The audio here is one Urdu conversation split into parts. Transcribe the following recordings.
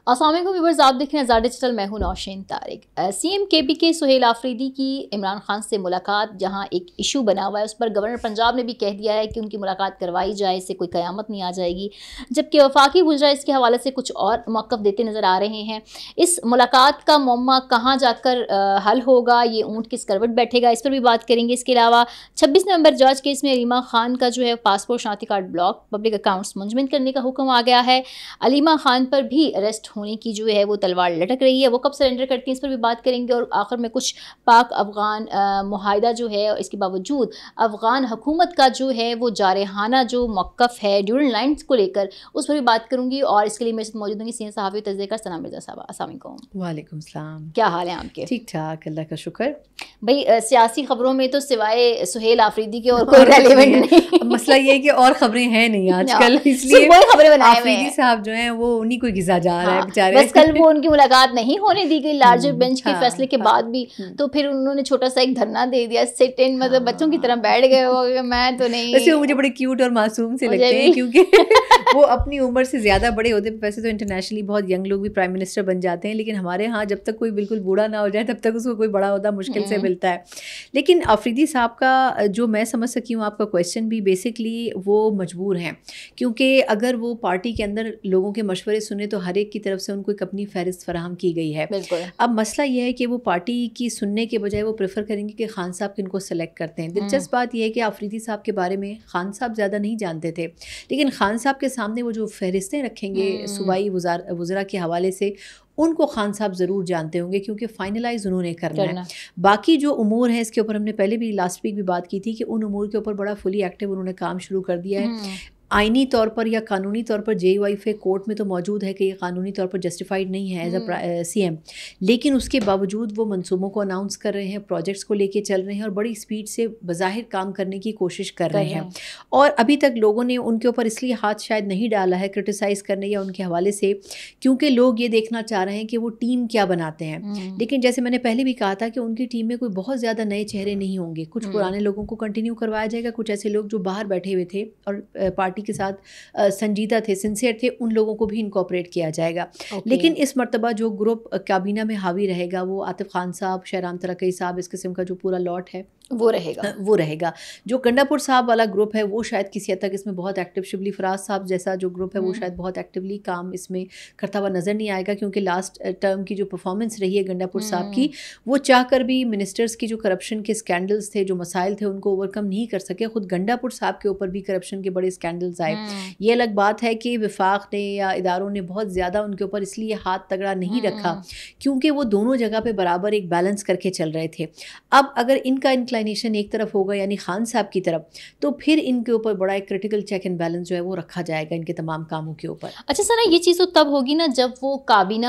السلام علیکم ویورز، آپ دیکھ رہے ہیں آزاد ڈیجیٹل، میں ہوں نوشین طارق۔ سی ایم کے پی کے سہیل آفریدی کی عمران خان سے ملاقات جہاں ایک ایشو بنا ہوا ہے، اس پر گورنر پنجاب نے بھی کہہ دیا ہے کہ ان کی ملاقات کروائی جائے، اس سے کوئی قیامت نہیں آ جائے گی، جبکہ وفاقی وزراء اس کے حوالے سے کچھ اور موقف دیتے نظر آ رہے ہیں۔ اس ملاقات کا معمہ کہاں جا کر حل ہوگا، یہ اونٹ کس کروٹ بیٹھے گا، اس پر بھی بات کریں گے۔ اس کے علاوہ 26 نومبر جارج کیس میں علیمہ خان کا جو ہے پاسپورٹ شناختی کارڈ بلاک، پبلک اکاؤنٹس منجمد کرنے کا حکم آ گیا ہے۔ علیمہ خان پر بھی اریسٹ ہونے کی جو ہے وہ تلوار لٹک رہی ہے، وہ کب سرنڈر کرتی ہیں اس پر بھی بات کریں گے۔ اور آخر میں کچھ پاک افغان معاہدہ جو ہے، اس کے باوجود افغان حکومت کا جو ہے وہ جارحانہ جو موقف ہے ڈیورنڈ لائنز کو لے کر، اس پر بھی بات کروں گی۔ اور اس کے لیے میرے ساتھ موجود ہوں گی سینئر صحافی تجزیہ کار ثنا مرزا صاحبہ۔ السلام علیکم۔ وعلیکم السلام، کیا حال ہے آپ کے؟ ٹھیک ٹھاک، اللہ کا شکر۔ بھائی سیاسی خبروں میں تو سوائے سہیل آفریدی کے اور کوئی ریلیونٹ نہیں۔ مسئلہ یہ ہے کہ اور خبریں ہیں نہیں آج کل، اس لیے خبریں بنائے ہوئے آفریدی صاحب جو ہیں وہ انہیں کو گھسا جا رہا ہے بیچارے۔ بس کل وہ ان کی ملاقات نہیں ہونے دی گئی لارجر بینچ کے فیصلے کے بعد بھی، تو پھر انہوں نے چھوٹا سا ایک دھرنا دے دیا، سٹ ان، مطلب بچوں کی طرح بیٹھ گئے وہ، میں تو نہیں۔ ویسے وہ مجھے بڑے کیوٹ اور معصوم سے لگتے ہیں، کیونکہ وہ اپنی عمر سے زیادہ بڑے ہوتے ہیں۔ ویسے تو انٹرنیشنلی بہت ینگ لوگ بھی پرائم منسٹر بن جاتے ہیں، لیکن ہمارے ہاں جب تک کوئی بالکل بوڑھا نہ ہو جائے تب تک اس کو کوئی بڑا عہدہ مشکل سے ملتا ہے۔ لیکن آفریدی صاحب کا جو میں سمجھ سکی ہوں آپ کا کویشچن بھی، بیسکلی وہ مجبور ہیں، کیونکہ اگر وہ پارٹی کے اندر لوگوں کے مشورے سنے تو ہر ایک کی طرف سے ان کو ایک اپنی فہرست فراہم کی گئی ہے۔ اب مسئلہ یہ ہے کہ وہ پارٹی کی سننے کے بجائے وہ پریفر کریں گے کہ خان صاحب کن کو سلیکٹ کرتے ہیں۔ دلچسپ بات یہ ہے کہ آفریدی صاحب کے بارے میں خان صاحب زیادہ نہیں جانتے تھے، لیکن خان صاحب کے سامنے وہ جو فہرستیں رکھیں گے صوبائی وزراء کے حوالے سے، ان کو خان صاحب ضرور جانتے ہوں گے، کیونکہ فائنلائز انہوں نے کرنا ہے۔ باقی جو امور ہیں اس کے اوپر ہم نے پہلے بھی لاسٹ ویک بھی بات کی تھی کہ ان امور کے اوپر بڑا فلی ایکٹیو انہوں نے کام شروع کر دیا ہے۔ آئینی طور پر یا قانونی طور پر جے وائی فے کورٹ میں تو موجود ہے کہ یہ قانونی طور پر جسٹیفائڈ نہیں ہے ایز اے سی ایم، لیکن اس کے باوجود وہ منصوبوں کو اناؤنس کر رہے ہیں، پروجیکٹس کو لے کے چل رہے ہیں اور بڑی اسپیڈ سے بظاہر کام کرنے کی کوشش کر رہے ہیں۔ اور ابھی تک لوگوں نے ان کے اوپر اس لیے ہاتھ شاید نہیں ڈالا ہے کرٹیسائز کرنے یا ان کے حوالے سے، کیونکہ لوگ یہ دیکھنا چاہ رہے ہیں کہ وہ ٹیم کیا بناتے ہیں۔ لیکن جیسے میں نے پہلے بھی کہا تھا کہ ان کی ٹیم میں کوئی بہت زیادہ نئے چہرے نہیں ہوں گے، کچھ پرانے لوگوں کو کنٹینیو کروایا جائے گا، کچھ ایسے لوگ جو باہر بیٹھے ہوئے تھے اور پارٹی کے ساتھ سنجیدہ تھے، سنسیئر تھے، ان لوگوں کو بھی انکارپوریٹ کیا جائے گا۔ لیکن اس مرتبہ جو گروپ کابینہ میں حاوی رہے گا وہ عاطف خان صاحب، شہرام ترقی صاحب، اس قسم کا جو پورا لاٹ ہے وہ رہے گا۔ جو گنڈا پور صاحب والا گروپ ہے وہ شاید کسی حد تک اس میں بہت ایکٹیو، شبلی فراز صاحب جیسا جو گروپ ہے وہ شاید بہت ایکٹیولی کام اس میں کرتا ہوا نظر نہیں آئے گا، کیونکہ لاسٹ ٹرم کی جو پرفارمنس رہی ہے گنڈا پور صاحب کی، وہ چاہ کر بھی منسٹرز کی جو کرپشن کے اسکینڈلز تھے، جو مسائل تھے، ان کو اوور کم نہیں کر سکے۔ خود گنڈا پور صاحب کے اوپر بھی کرپشن کے بڑے اسکینڈلز آئے۔ یہ الگ بات ہے کہ وفاق نے یا اداروں نے بہت زیادہ ان کے اوپر اس لیے ہاتھ تگڑا نہیں رکھا کیونکہ وہ دونوں جگہ پہ برابر ایک بیلنس کر کے چل رہے تھے۔ اب اگر ان کا انکلائنیشن ایک طرف ہوگا یعنی خان صاحب کی طرف، تو پھر ان کے اوپر بڑا ایک کرٹیکل چیک اینڈ بیلنس جو ہے وہ رکھا جائے گا ان کے تمام کاموں کے اوپر۔ اچھا سنا، یہ چیز تو تب ہوگی نا جب وہ کابینہ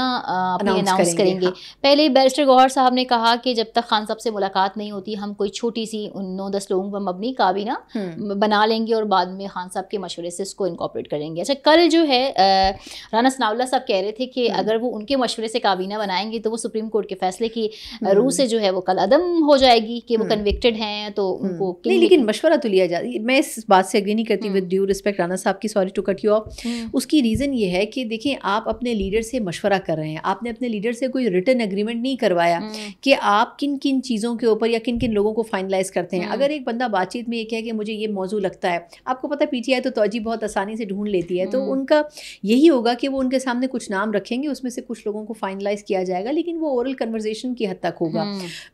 اناؤنس کریں گے۔ پہلے بیرسٹر گوہر صاحب نے کہا کہ جب تک خان صاحب سے ملاقات نہیں ہوتی ہم کوئی چھوٹی سی 9-10 لوگوں پر مبنی کابینہ بنا لیں گے اور بعد میں خان صاحب کے مشورے سے اس کو انکارپوریٹ کریں گے۔ اچھا، کل جو ہے رانا ثناء اللہ صاحب کہہ رہے تھے کہ اگر وہ ان کے مشورے سے کابینہ بنائیں گے تو وہ سپریم کورٹ کے فیصلے کی روح سے جو ہے وہ کل عدم ہو جائے گی کہ وہ کنوکٹڈ ہیں، تو ان کو نہیں، لیکن مشورہ تو لیا جاتا ہے۔ میں اس بات سے اگری نہیں کرتی، ود ڈیو رسپیکٹ رانا صاحب کی، sorry to cut you off. اس کی ریزن یہ ہے کہ دیکھیں آپ اپنے لیڈر سے مشورہ کر رہے ہیں، آپ نے اپنے لیڈر سے کوئی ریٹن اگریمنٹ نہیں کروایا کہ آپ کن کن چیزوں کے اوپر یا کن کن لوگوں کو فائنلائز کرتے ہیں۔ اگر ایک بندہ بات چیت میں یہ کہے کہ مجھے یہ موضوع لگتا ہے، آپ کو پتہ پی ٹی آئی تو توجہ بہت آسانی سے ڈھونڈ لیتی ہے، تو ان کا یہی ہوگا کہ وہ ان کے سامنے کچھ نام رکھیں گے، اس میں سے کچھ لوگوں کو فائنلائز کیا جائے گا، لیکن وہ اورل کنورزیشن کی حد تک ہوگا۔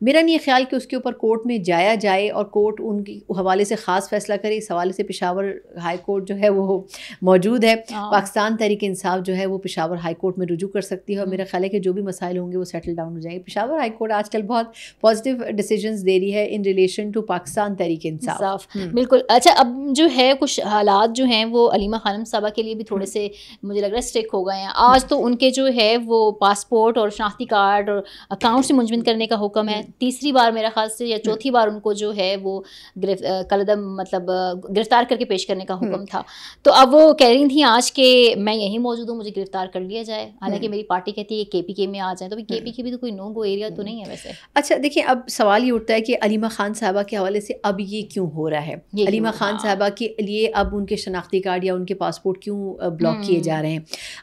میرا نہیں خیال کہ اس کے اوپر کورٹ میں جایا جائے اور کورٹ ان کے حوالے سے خاص فیصلہ کرے۔ اس حوالے سے پشاور ہائی کورٹ جو ہے وہ موجود ہے، پاکستان تحریک انصاف جو ہے وہ پشاور ہائی کورٹ میں رجوع کر سکتی ہے، اور میرا خیال ہے کہ جو بھی مسائل ہوں گے وہ سیٹل ڈاؤن ہو جائیں گے۔ پشاور ہائی کورٹ آج کل بہت پازیٹیو ڈیسیجنز دے رہی ہے in relation to Pakistan Tehreek Insaf. بالکل۔ اچھا، اب جو ہے کچھ حالات جو ہیں وہ علیمہ خانم صاحبہ کے لیے بھی تھوڑے سے مجھے لگ رہا ہے اسٹرک ہو گئے ہیں۔ آج تو ان کے جو ہے وہ پاسپورٹ اور شناختی کارڈ اور اکاؤنٹ سے منجمد کرنے کا حکم ہے، تیسری بار میرا خیال سے یا چوتھی بار بار ان کو جو ہے وہ قلعدم مطلب گرفتار کر کے پیش کرنے کا حکم تھا. تو اب وہ کہہ رہی تھیں آج کہ میں یہیں موجود ہوں, مجھے گرفتار کر لیا جائے, حالانکہ میری پارٹی کہتی ہے کہ KPK میں آ جائیں. تو KPK بھی تو کوئی نو گو ایریا تو نہیں ہے ویسے. اچھا دیکھیں, اب سوال یہ اٹھتا ہے کہ علیمہ خان صاحبہ کے حوالے سے اب یہ کیوں ہو رہا ہے؟ علیمہ خان صاحبہ کے لیے اب ان کے شناختی کارڈ یا ان کے پاسپورٹ کیوں بلاک کیے جا رہے ہیں؟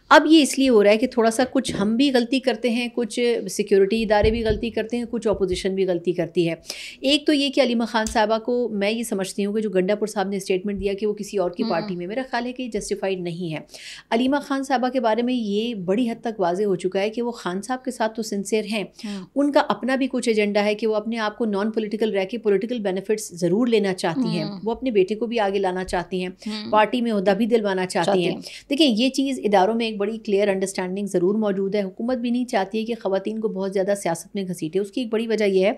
اب یہ اس لیے ہو رہا ہے کہ تھوڑا سا کچھ ہم بھی غلطی کرتے ہیں, کچھ سیکیورٹی ادارے بھی غلطی کرتے ہیں, کچھ اپوزیشن بھی غلطی کرتی ہے. ایک تو یہ کہ علیمہ خان صاحبہ کو میں یہ سمجھتی ہوں کہ جو گنڈا پور صاحب نے اسٹیٹمنٹ دیا کہ وہ کسی اور کی پارٹی میں, میرا خیال ہے کہ یہ جسٹیفائڈ نہیں ہے. علیمہ خان صاحبہ کے بارے میں یہ بڑی حد تک واضح ہو چکا ہے کہ وہ خان صاحب کے ساتھ تو سنسیئر ہیں, ان کا اپنا بھی کچھ ایجنڈا ہے کہ وہ اپنے آپ کو نان پولیٹیکل رہ کے پولیٹیکل بینیفٹس ضرور لینا چاہتی ہیں, وہ اپنے بیٹے کو بھی آگے لانا چاہتی ہیں, پارٹی میں عہدہ بھی دلوانا چاہتی ہیں. دیکھیں یہ چیز اداروں میں ایک بڑی کلیئر انڈرسٹینڈنگ ضرور موجود ہے. حکومت بھی نہیں چاہتی ہے کہ خواتین کو بہت زیادہ سیاست میں گھسیٹے. اس کی ایک بڑی وجہ یہ ہے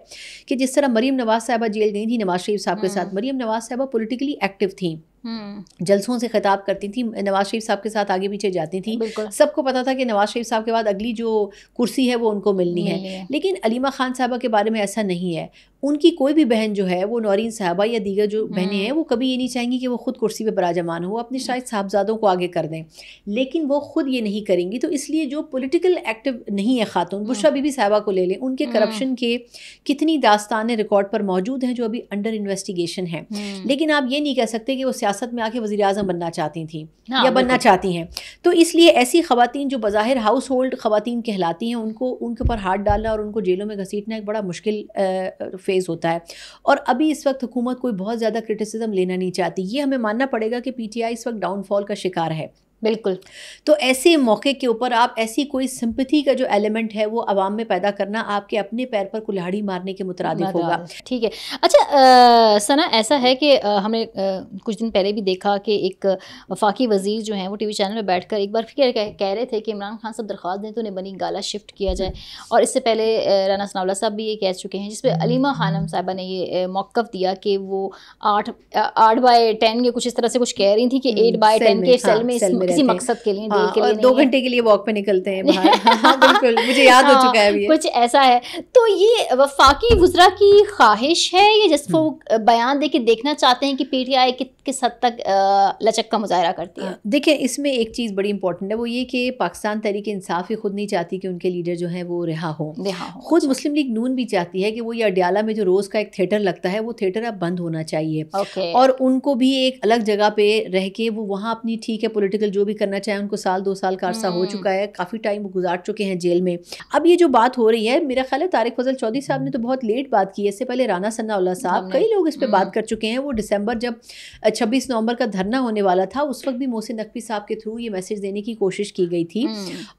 کہ جس طرح مریم نواز صاحبہ جیل گئی تھیں نواز شریف صاحب کے ساتھ, مریم نواز صاحبہ پولیٹیکلی ایکٹیو تھیں, جلسوں سے خطاب کرتی تھیں, نواز شریف صاحب کے ساتھ آگے پیچھے جاتی تھیں, سب کو پتا تھا کہ نواز شریف صاحب کے بعد اگلی جو کرسی ہے وہ ان کو ملنی ہے. لیکن علیمہ خان صاحبہ کے بارے میں ایسا نہیں ہے. ان کی کوئی بھی بہن جو ہے, وہ نورین صاحبہ یا دیگر جو بہنیں ہیں, وہ کبھی یہ نہیں چاہیں گی کہ وہ خود کرسی پہ براجمان ہو, وہ اپنے شاید صاحبزادوں کو آگے کر دیں, لیکن وہ خود یہ نہیں کریں گی. تو اس لیے جو پولیٹیکل ایکٹیو نہیں ہے خاتون, بشرا بی بی صاحبہ کو لے لیں, ان کے کرپشن کے کتنی داستانیں ریکارڈ پر موجود ہیں جو ابھی انڈر انویسٹیگیشن ہیں. لیکن آپ یہ نہیں کہہ سکتے کہ وہ سیاست میں آ کے وزیر اعظم بننا چاہتی تھیں یا بننا چاہتی ہیں. تو اس لیے ایسی خواتین جو بظاہر ہاؤس ہولڈ خواتین کہلاتی ہیں, ان کو ان کے اوپر ہاتھ ڈالنا اور ان کو جیلوں میں گھسیٹنا ایک بڑا مشکل فیز ہوتا ہے. اور ابھی اس وقت حکومت کوئی بہت زیادہ کرٹیسزم لینا نہیں چاہتی. یہ ہمیں ماننا پڑے گا کہ PTI اس وقت ڈاؤن فال کا شکار ہے. بالکل. تو ایسے موقع کے اوپر آپ ایسی کوئی سمپتھی کا جو ایلیمنٹ ہے وہ عوام میں پیدا کرنا آپ کے اپنے پیر پر کلہاڑی مارنے کے مترادف ہوگا. ٹھیک ہے. اچھا ثنا, ایسا ہے کہ ہم نے کچھ دن پہلے بھی دیکھا کہ ایک وفاقی وزیر جو ہیں وہ TV چینل میں بیٹھ کر ایک بار پھر کہہ رہے تھے کہ عمران خان صاحب درخواست دیں تو انہیں بنی گالا شفٹ کیا جائے. اور اس سے پہلے رانا ثناء اللہ صاحب بھی یہ کہہ چکے ہیں, جس پہ علیمہ خانم صاحبہ نے یہ موقف دیا کہ وہ 8/10 کے کچھ اس طرح سے کچھ کہہ رہی تھی کہ 8/10 کے سیل میں کسی مقصد کے لیے, ڈیل کے لیے, 2 گھنٹے کے لیے واک پہ نکلتے ہیں باہر. بالکل مجھے یاد ہو چکا ہے ابھی کچھ ایسا ہے. تو یہ وفاقی وزراء کی خواہش ہے یا جس کو بیان دے کے دیکھنا چاہتے ہیں کہ PTI کس حد تک لچک کا مظاہرہ کرتی ہے؟ دیکھیں اس میں ایک چیز بڑی امپورٹنٹ ہے, وہ یہ کہ پاکستان تحریک انصاف ہی خود نہیں چاہتی کہ ان کے لیڈر جو ہیں وہ رہا ہوں. خود مسلم لیگ نون بھی چاہتی ہے کہ وہ یہ اڈیالہ میں جو روز کا ایک تھیٹر لگتا ہے وہ تھیٹر اب بند ہونا چاہیے. اور ان کو بھی ایک الگ جگہ پہ رہ کے وہ وہاں اپنی ٹھیک ہے پولیٹیکل جو بھی کرنا چاہیں, ان کو 2 سال کا عرصہ ہو چکا ہے, کافی ٹائم وہ گزار چکے ہیں جیل میں. اب یہ جو بات ہو رہی ہے, میرا خیال ہے طارق فضل چودھری صاحب نے تو بہت لیٹ بات کی ہے. اس سے پہلے رانا ثناء اللہ صاحب, کئی لوگ اس پہ بات کر چکے ہیں. وہ دسمبر جب 26 نومبر کا دھرنا ہونے والا تھا, اس وقت بھی محسن نقوی صاحب کے تھرو یہ میسج دینے کی کوشش کی گئی تھی,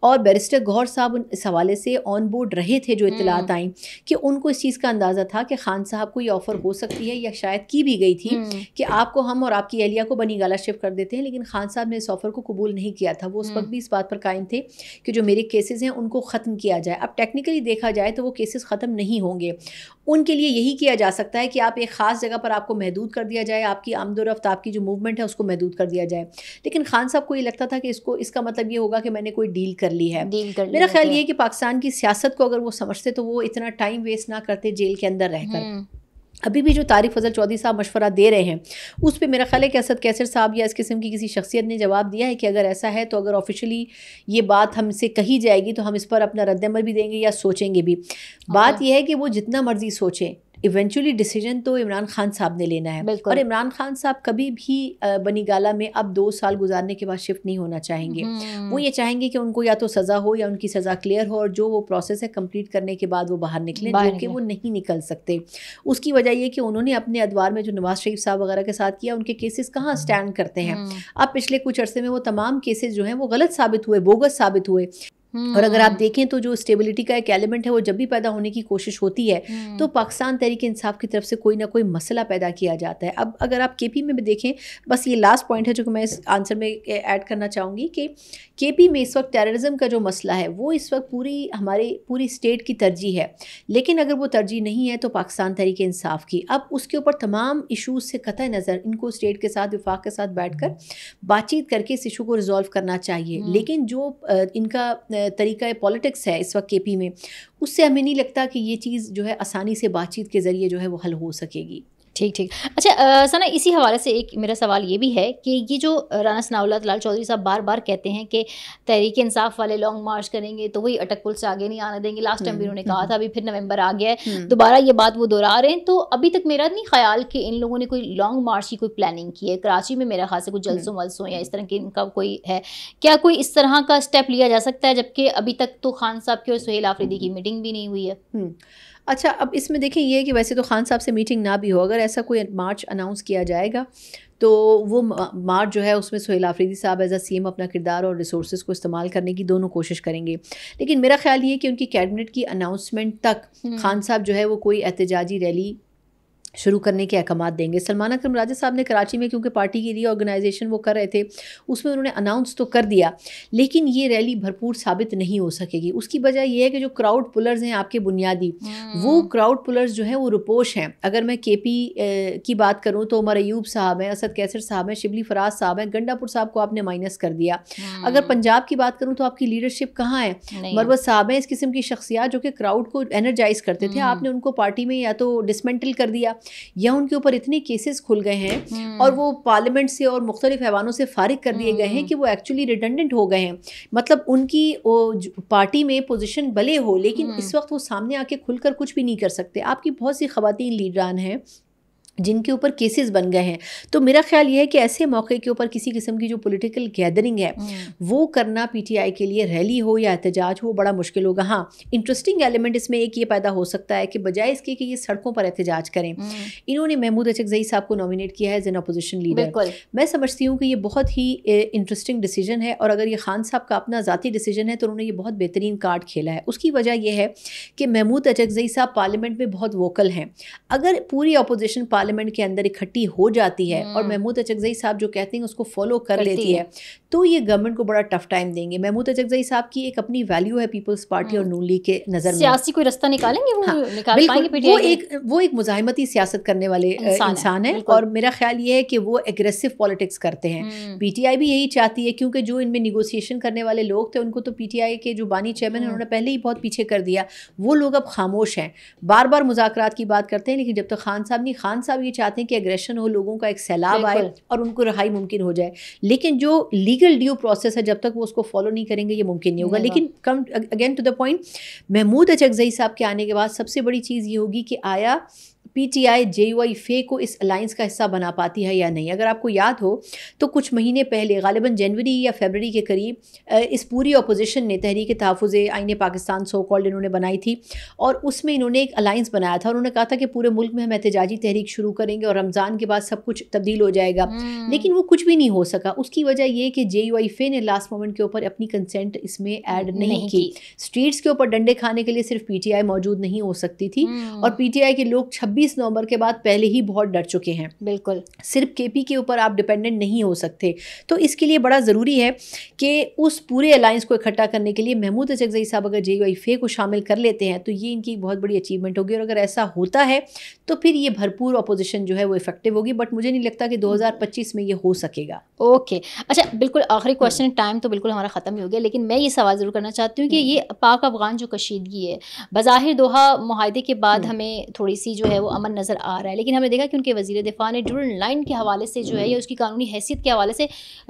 اور بیرسٹر گوہر صاحب اس حوالے سے آن بورڈ رہے تھے. جو اطلاعات آئیں کہ ان کو اس چیز کا اندازہ تھا کہ خان صاحب کو یہ آفر ہو سکتی ہے, یا شاید کی بھی گئی تھی کہ آپ کو ہم اور آپ کی اہلیہ کو بنی گالا شفٹ کر دیتے ہیں, لیکن خان صاحب نے اس آفر کو قبول نہیں کیا تھا. وہ اس وقت بھی اس بات پر قائم تھے کہ جو میرے کیسز ہیں ان کو ختم کیا جائے. اب ٹیکنیکلی دیکھا جائے تو وہ کیسز ختم نہیں ہوں گے. ان کے لیے یہی کیا جا سکتا ہے کہ آپ ایک خاص جگہ پر آپ کو محدود کر دیا جائے, آپ کی آمد و رفت, آپ کی جو موومنٹ ہے اس کو محدود کر دیا جائے. لیکن خان صاحب کو یہ لگتا تھا کہ اس کا مطلب یہ ہوگا کہ میں نے کوئی ڈیل کر لی ہے. میرا خیال یہ ہے کہ پاکستان کی سیاست کو اگر وہ سمجھتے تو وہ اتنا ٹائم ویسٹ نہ کرتے جیل کے اندر رہ کر. ابھی بھی جو طارق فضل چودھری صاحب مشورہ دے رہے ہیں اس پہ میرا خیال ہے کہ اسد کیسر صاحب یا اس قسم کی کسی شخصیت نے جواب دیا ہے کہ اگر ایسا ہے تو اگر آفیشلی یہ بات ہم سے کہی جائے گی تو ہم اس پر اپنا رد عمل بھی دیں گے یا سوچیں گے بھی. بات یہ ہے کہ وہ جتنا مرضی سوچیں, ایونچولی ڈیسیجن تو عمران خان صاحب نے لینا ہے. اور عمران خان صاحب کبھی بھی بنی گالا میں اب 2 سال گزارنے کے بعد شفٹ نہیں ہونا چاہیں گے. وہ یہ چاہیں گے کہ ان کو یا تو سزا ہو یا ان کی سزا کلیئر ہو, اور جو وہ پروسیس ہے کمپلیٹ کرنے کے بعد وہ باہر نکلیں, جو کہ وہ نہیں نکل سکتے. اس کی وجہ یہ کہ انہوں نے اپنے ادوار میں جو نواز شریف صاحب وغیرہ کے ساتھ کیا, ان کے کیسز کہاں اسٹینڈ کرتے ہیں. اب پچھلے کچھ عرصے میں وہ تمام کیسز جو ہیں وہ غلط ثابت ہوئے, بوگس ثابت ہوئے. اور اگر آپ دیکھیں تو جو اسٹیبلٹی کا ایک ایلیمنٹ ہے وہ جب بھی پیدا ہونے کی کوشش ہوتی ہے تو پاکستان تحریک انصاف کی طرف سے کوئی نہ کوئی مسئلہ پیدا کیا جاتا ہے. اب اگر آپ KP میں بھی دیکھیں, بس یہ لاسٹ پوائنٹ ہے جو کہ میں اس آنسر میں ایڈ کرنا چاہوں گی کہ KP میں اس وقت ٹیررزم کا جو مسئلہ ہے وہ اس وقت پوری اسٹیٹ کی ترجیح ہے, لیکن اگر وہ ترجیح نہیں ہے تو پاکستان تحریک انصاف کی. اب اس کے اوپر تمام ایشوز سے قطع نظر ان کو اسٹیٹ کے ساتھ, وفاق کے ساتھ بیٹھ کر بات چیت کر کے اس ایشو کو ریزالو کرنا چاہیے. لیکن جو ان کا طریقہ پالیٹکس ہے اس وقت کے پی میں، اس سے ہمیں نہیں لگتا کہ یہ چیز جو ہے آسانی سے بات چیت کے ذریعے جو ہے وہ حل ہو سکے گی. ٹھیک ٹھیک. اچھا ثنا، اسی حوالے سے ایک میرا سوال یہ بھی ہے کہ یہ جو رانا ثناء اللہ طلال چودھری صاحب بار بار کہتے ہیں کہ تحریک انصاف والے لانگ مارچ کریں گے تو وہی اٹک پل سے آگے نہیں آنے دیں گے، لاسٹ ٹائم بھی انہوں نے کہا تھا، ابھی پھر نومبر آ گیا ہے، دوبارہ یہ بات وہ دہرا رہے ہیں. تو ابھی تک میرا نہیں خیال کہ ان لوگوں نے کوئی لانگ مارچ کی کوئی پلاننگ کی ہے. کراچی میں میرا خیال سے کوئی جلسوں ولسوں یا اس طرح کے ان کا کوئی ہے کیا، کوئی اس طرح کا اسٹیپ لیا جا سکتا ہے؟ جبکہ ابھی تک تو خان صاحب کی اور سہیل آفریدی کی میٹنگ بھی نہیں ہوئی ہے. اچھا، اب اس میں دیکھیں یہ ہے کہ ویسے تو خان صاحب سے میٹنگ نہ بھی ہو، اگر ایسا کوئی مارچ اناؤنس کیا جائے گا تو وہ مارچ جو ہے اس میں سہیل آفریدی صاحب ایز اے سی ایم اپنا کردار اور ریسورسز کو استعمال کرنے کی دونوں کوشش کریں گے. لیکن میرا خیال یہ کہ ان کی کیبنٹ کی اناؤنسمنٹ تک خان صاحب جو ہے وہ کوئی احتجاجی ریلی شروع کرنے کے احکامات دیں گے. سلمان اکرم راجہ صاحب نے کراچی میں کیونکہ پارٹی کی ری آرگنائزیشن وہ کر رہے تھے، اس میں انہوں نے اناؤنس تو کر دیا، لیکن یہ ریلی بھرپور ثابت نہیں ہو سکے گی. اس کی وجہ یہ ہے کہ جو کراؤڈ پلرز ہیں آپ کے بنیادی، وہ کراؤڈ پلرز جو ہیں وہ رپوش ہیں. اگر میں کے پی کی بات کروں تو عمر ایوب صاحب ہیں، اسد کیسر صاحب ہیں، شبلی فراز صاحب ہیں، گنڈا پور صاحب کو آپ نے مائنس کر دیا. اگر پنجاب کی بات کروں تو آپ کی لیڈرشپ کہاں ہے؟ مروت صاحب ہیں، اس قسم کی شخصیات جو کہ کراؤڈ کو انرجائز کرتے تھے، آپ نے ان کو پارٹی میں یا تو ڈسمنٹل کر دیا یا ان کے اوپر اتنے کیسز کھل گئے ہیں اور وہ پارلیمنٹ سے اور مختلف ایوانوں سے فارغ کر دیے گئے ہیں کہ وہ ایکچولی ریڈنڈنٹ ہو گئے ہیں. مطلب ان کی پارٹی میں پوزیشن بھلے ہو لیکن اس وقت وہ سامنے آ کے کھل کر کچھ بھی نہیں کر سکتے. آپ کی بہت سی خواتین لیڈران ہیں جن کے اوپر کیسز بن گئے ہیں. تو میرا خیال یہ ہے کہ ایسے موقع کے اوپر کسی قسم کی جو پولیٹیکل گیدرنگ ہے وہ کرنا پی ٹی آئی کے لیے ریلی ہو یا احتجاج ہو بڑا مشکل ہوگا. ہاں، انٹرسٹنگ ایلیمنٹ اس میں ایک یہ پیدا ہو سکتا ہے کہ بجائے اس کے کہ یہ سڑکوں پر احتجاج کریں، انہوں نے محمود اچکزئی صاحب کو نومینیٹ کیا ہے ایز این اپوزیشن لیڈر. میں سمجھتی ہوں کہ یہ بہت ہی انٹرسٹنگ ڈیسیجن ہے، اور اگر یہ خان صاحب کا اپنا ذاتی ڈیسیجن ہے تو انہوں نے یہ بہت بہترین کارڈ کھیلا ہے. اس کی وجہ یہ ہے کہ محمود اچکزئی صاحب پارلیمنٹ میں بہت ووکل ہیں. اگر پوری اپوزیشن پارلیمنٹ کے اندر اکٹھی ہو جاتی ہے اور محمود اچکزئی صاحب جو کہتے ہیں اس کو فالو کر لیتی ہے تو یہ گورنمنٹ کو بڑا ٹف ٹائم دیں گے. محمود اچکزئی صاحب کی ایک اپنی ویلیو ہے پیپلز پارٹی اور نون لیگ کے نظر میں، سیاسی کوئی رستہ نکالیں گے وہ نکال پائیں گے. وہ ایک مزاحمتی سیاست کرنے والے انسان ہیں، اور میرا خیال یہ ہے کہ وہ ایگریسو پالیٹکس کرتے ہیں. پی ٹی آئی بھی یہی چاہتی ہے، کیونکہ جو ان میں نیگوسیشن کرنے والے لوگ تھے ان کو تو پی ٹی آئی کے جو بانی چیئرمین انہوں نے پہلے ہی بہت پیچھے کر دیا. وہ لوگ اب خاموش ہیں، بار بار مذاکرات کی بات کرتے ہیں، لیکن جب تک خان صاحب یہ چاہتے ہیں کہ ایگریشن ہو، لوگوں کا ایک سیلاب آئے اور ان کو رہائی ممکن ہو جائے. لیکن جو لیگل ڈیو پروسیس ہے جب تک وہ اس کو فالو نہیں کریں گے یہ ممکن نہیں ہوگا. لیکن come again to the point, Mahmood Achakzai صاحب کے آنے کے بعد سب سے بڑی چیز یہ ہوگی کہ آیا P T I J you آئی فے کو اس الائنس کا حصہ بنا پاتی ہے یا نہیں. اگر آپ کو یاد ہو تو کچھ مہینے پہلے غالباً جنوری یا فیبرری کے قریب اس پوری اپوزیشن نے تحریک تحفظ آئین پاکستان سو کالڈ انہوں نے بنائی تھی، اور اس میں انہوں نے ایک الائنس بنایا تھا. انہوں نے کہا تھا کہ پورے ملک میں ہم احتجاجی تحریک شروع کریں گے اور رمضان کے بعد سب کچھ تبدیل ہو جائے گا، لیکن وہ کچھ بھی نہیں ہو سکا. اس کی وجہ یہ کہ جے یو آئی فے نے لاسٹ مومنٹ کے اوپر اپنی کنسنٹ اس میں ایڈ نہیں کی. اسٹریٹس کے اوپر ڈنڈے کھانے کے لیے صرف پی ٹی آئی موجود نہیں ہو سکتی تھی، اور پی ٹی آئی کے لوگ 26 نومبر کے بعد پہلے ہی بہت ڈر چکے ہیں. بالکل، صرف کے پی کے اوپر آپ ڈیپینڈنٹ نہیں ہو سکتے. تو اس کے لیے بڑا ضروری ہے کہ اس پورے الائنس کو اکٹھا کرنے کے لیے محمود اچکزئی صاحب اگر جے یو آئی فے کو شامل کر لیتے ہیں تو یہ ان کی بہت بڑی اچیومنٹ ہوگی، اور اگر ایسا ہوتا ہے تو پھر یہ بھرپور اپوزیشن جو ہے وہ افیکٹو ہوگی. بٹ مجھے نہیں لگتا کہ 2025 میں یہ ہو سکے گا. اوکے، اچھا بالکل آخری کوشچن، ٹائم تو بالکل ہمارا ختم ہی ہو گیا، لیکن میں یہ سوال ضرور کرنا چاہتی ہوں کہ یہ پاک افغان جو کشیدگی ہے، بظاہر دوحہ معاہدے کے بعد ہمیں تھوڑی سی جو ہے وہ امن نظر آ رہا ہے، لیکن ہم نے دیکھا کہ ان کے وزیر دفاع نے ڈیورنڈ لائن کے حوالے سے جو ہے یا اس کی قانونی حیثیت کے حوالے سے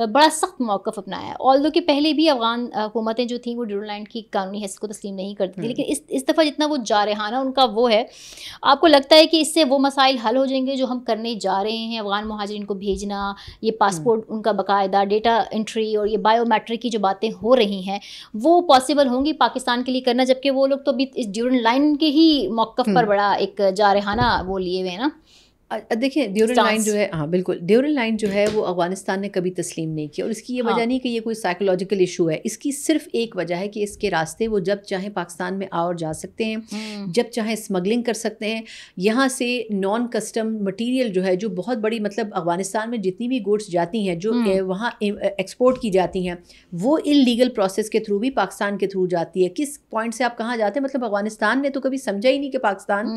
بڑا سخت موقف اپنایا ہے. آلدو کہ پہلے بھی افغان حکومتیں جو تھیں وہ ڈیورنڈ لائن کی قانونی حیثیت کو تسلیم نہیں کرتی تھیں، لیکن اس دفعہ جتنا وہ جارحانہ ان کا وہ ہے، آپ کو لگتا ہے کہ اس سے وہ مسائل حل ہو جائیں گے جو ہم کرنے جا رہے ہیں؟ افغان مہاجرین کو بھیجنا، یہ پاسپورٹ ان کا باقاعدہ ڈیٹا انٹری اور یہ بایو میٹرک کی جو باتیں ہو رہی ہیں وہ پاسبل ہوں گی پاکستان کے لیے کرنا، جبکہ وہ لوگ تو ابھی اس ڈیورنڈ لائن کے ہی موقف پر بڑا ایک جارحانہ وہ لیے ہوئے ہیں نا. دیکھیں ڈیورنڈ لائن جو ہے، ہاں بالکل، ڈیورنڈ لائن جو ہے وہ افغانستان نے کبھی تسلیم نہیں کی، اور اس کی یہ وجہ نہیں کہ یہ کوئی سائیکولوجیکل ایشو ہے. اس کی صرف ایک وجہ ہے کہ اس کے راستے وہ جب چاہیں پاکستان میں آ اور جا سکتے ہیں، جب چاہیں اسمگلنگ کر سکتے ہیں. یہاں سے نان کسٹم مٹیریل جو ہے، جو بہت بڑی مطلب افغانستان میں جتنی بھی گوڈس جاتی ہیں جو وہاں ایکسپورٹ کی جاتی ہیں، وہ ان لیگل پروسیس کے تھرو بھی پاکستان کے تھرو جاتی ہے. کس پوائنٹ سے آپ کہاں جاتے ہیں؟ مطلب افغانستان نے تو کبھی سمجھا ہی نہیں کہ پاکستان